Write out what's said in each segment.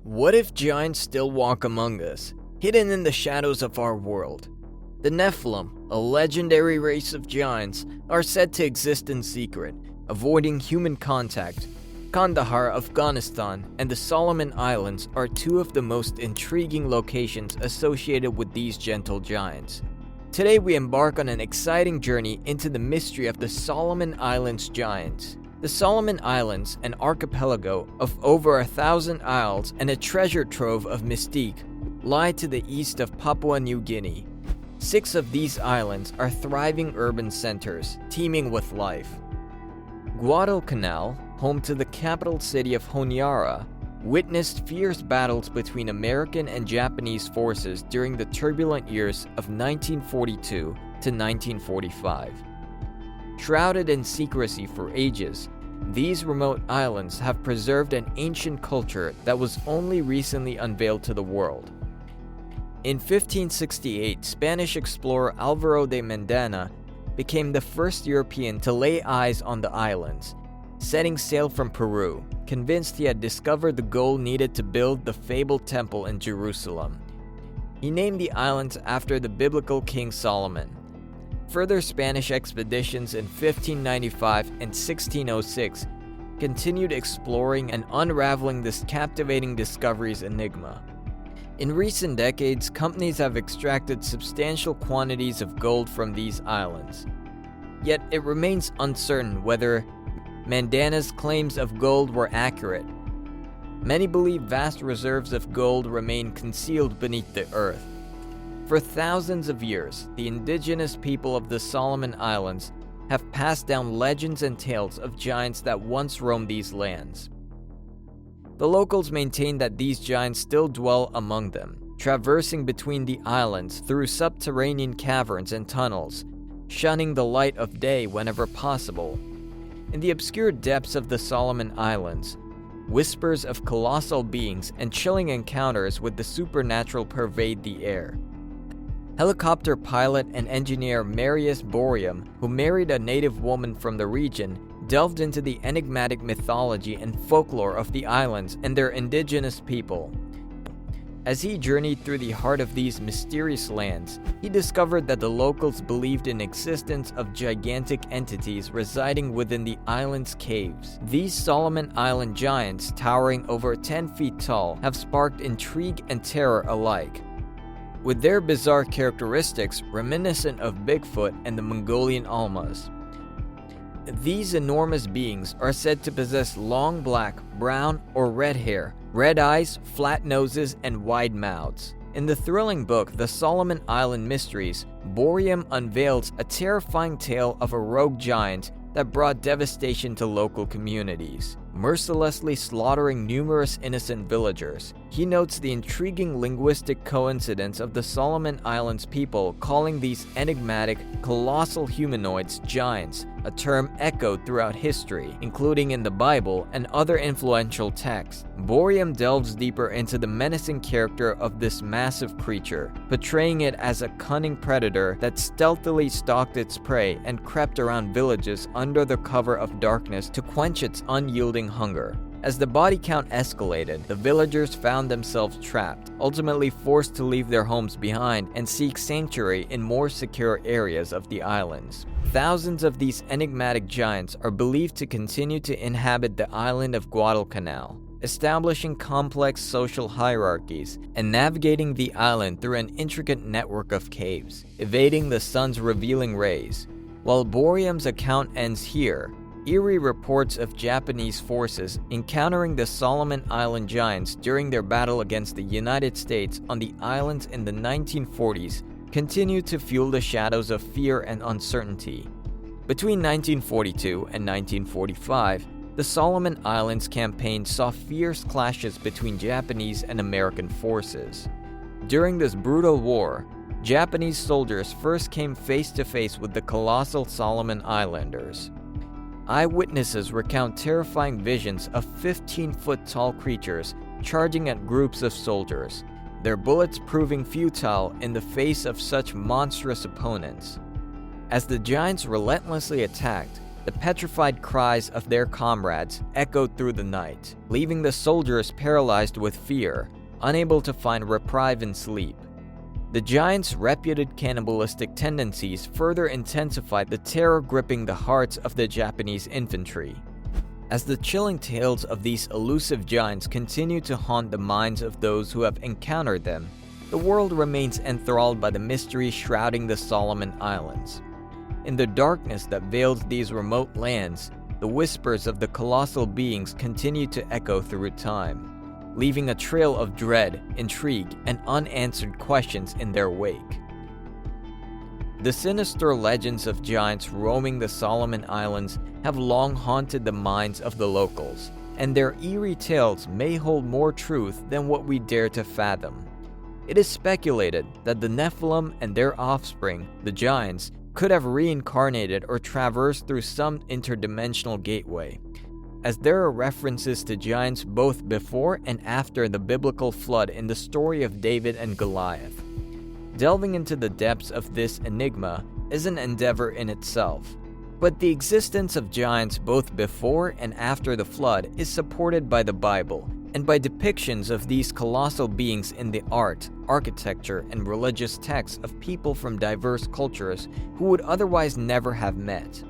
What if giants still walk among us, hidden in the shadows of our world? The Nephilim, a legendary race of giants, are said to exist in secret, avoiding human contact. Kandahar, Afghanistan, and the Solomon Islands are two of the most intriguing locations associated with these gentle giants. Today we embark on an exciting journey into the mystery of the Solomon Islands giants. The Solomon Islands, an archipelago of over 1,000 isles and a treasure trove of mystique, lie to the east of Papua New Guinea. 6 of these islands are thriving urban centers, teeming with life. Guadalcanal, home to the capital city of Honiara, witnessed fierce battles between American and Japanese forces during the turbulent years of 1942 to 1945. Shrouded in secrecy for ages, these remote islands have preserved an ancient culture that was only recently unveiled to the world. In 1568, Spanish explorer Alvaro de Mendana became the first European to lay eyes on the islands, setting sail from Peru, convinced he had discovered the gold needed to build the fabled temple in Jerusalem. He named the islands after the biblical King Solomon. Further Spanish expeditions in 1595 and 1606 continued exploring and unraveling this captivating discovery's enigma. In recent decades, companies have extracted substantial quantities of gold from these islands. Yet it remains uncertain whether Mendana's claims of gold were accurate. Many believe vast reserves of gold remain concealed beneath the earth. For thousands of years, the indigenous people of the Solomon Islands have passed down legends and tales of giants that once roamed these lands. The locals maintain that these giants still dwell among them, traversing between the islands through subterranean caverns and tunnels, shunning the light of day whenever possible. In the obscure depths of the Solomon Islands, whispers of colossal beings and chilling encounters with the supernatural pervade the air. Helicopter pilot and engineer Marius Boreum, who married a native woman from the region, delved into the enigmatic mythology and folklore of the islands and their indigenous people. As he journeyed through the heart of these mysterious lands, he discovered that the locals believed in existence of gigantic entities residing within the island's caves. These Solomon Island giants, towering over 10 feet tall, have sparked intrigue and terror alike, with their bizarre characteristics reminiscent of Bigfoot and the Mongolian Almas. These enormous beings are said to possess long black, brown, or red hair, red eyes, flat noses, and wide mouths. In the thrilling book, The Solomon Island Mysteries, Boreum unveils a terrifying tale of a rogue giant that brought devastation to local communities, mercilessly slaughtering numerous innocent villagers. He notes the intriguing linguistic coincidence of the Solomon Islands people calling these enigmatic, colossal humanoids giants, a term echoed throughout history, including in the Bible and other influential texts. Boreum delves deeper into the menacing character of this massive creature, portraying it as a cunning predator that stealthily stalked its prey and crept around villages under the cover of darkness to quench its unyielding hunger. As the body count escalated, the villagers found themselves trapped, ultimately forced to leave their homes behind and seek sanctuary in more secure areas of the islands. Thousands of these enigmatic giants are believed to continue to inhabit the island of Guadalcanal, establishing complex social hierarchies and navigating the island through an intricate network of caves, evading the sun's revealing rays. While Boreum's account ends here, eerie reports of Japanese forces encountering the Solomon Island giants during their battle against the United States on the islands in the 1940s continue to fuel the shadows of fear and uncertainty. Between 1942 and 1945, the Solomon Islands campaign saw fierce clashes between Japanese and American forces. During this brutal war, Japanese soldiers first came face to face with the colossal Solomon Islanders. Eyewitnesses recount terrifying visions of 15-foot-tall creatures charging at groups of soldiers, their bullets proving futile in the face of such monstrous opponents. As the giants relentlessly attacked, The petrified cries of their comrades echoed through the night, leaving the soldiers paralyzed with fear, unable to find reprieve in sleep. The giants' reputed cannibalistic tendencies further intensified the terror gripping the hearts of the Japanese infantry. As the chilling tales of these elusive giants continue to haunt the minds of those who have encountered them, the world remains enthralled by the mystery shrouding the Solomon Islands. In the darkness that veils these remote lands, the whispers of the colossal beings continue to echo through time, leaving a trail of dread, intrigue, and unanswered questions in their wake. The sinister legends of giants roaming the Solomon Islands have long haunted the minds of the locals, and their eerie tales may hold more truth than what we dare to fathom. It is speculated that the Nephilim and their offspring, the giants, could have reincarnated or traversed through some interdimensional gateway, as there are references to giants both before and after the biblical flood in the story of David and Goliath. Delving into the depths of this enigma is an endeavor in itself, but the existence of giants both before and after the flood is supported by the Bible and by depictions of these colossal beings in the art, architecture, and religious texts of people from diverse cultures who would otherwise never have met.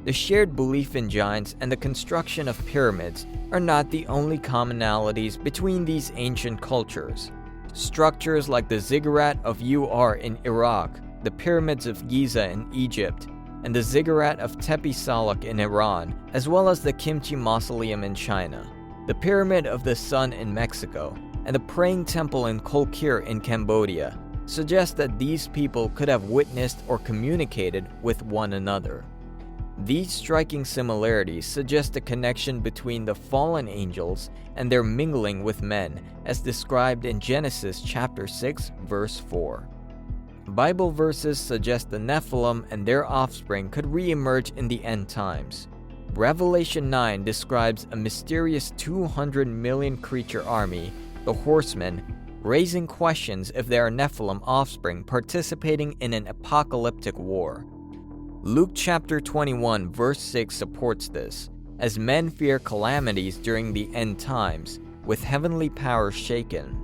The shared belief in giants and the construction of pyramids are not the only commonalities between these ancient cultures. Structures like the ziggurat of Ur in Iraq, the pyramids of Giza in Egypt, and the ziggurat of Tepe Salak in Iran, as well as the Kimchi Mausoleum in China, the Pyramid of the Sun in Mexico, and the Praying Temple in Kolkir in Cambodia, suggest that these people could have witnessed or communicated with one another. These striking similarities suggest a connection between the fallen angels and their mingling with men, as described in Genesis chapter 6, verse 4. Bible verses suggest the Nephilim and their offspring could re-emerge in the end times. Revelation 9 describes a mysterious 200 million creature army, the Horsemen, raising questions if they are Nephilim offspring participating in an apocalyptic war. Luke chapter 21 verse 6 supports this, as men fear calamities during the end times, with heavenly powers shaken.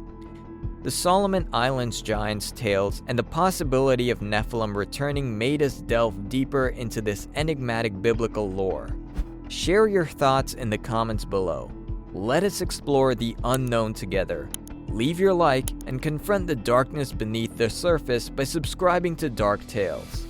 The Solomon Islands giants' tales and the possibility of Nephilim returning made us delve deeper into this enigmatic biblical lore. Share your thoughts in the comments below. Let us explore the unknown together. Leave your like and confront the darkness beneath the surface by subscribing to Dark Tales.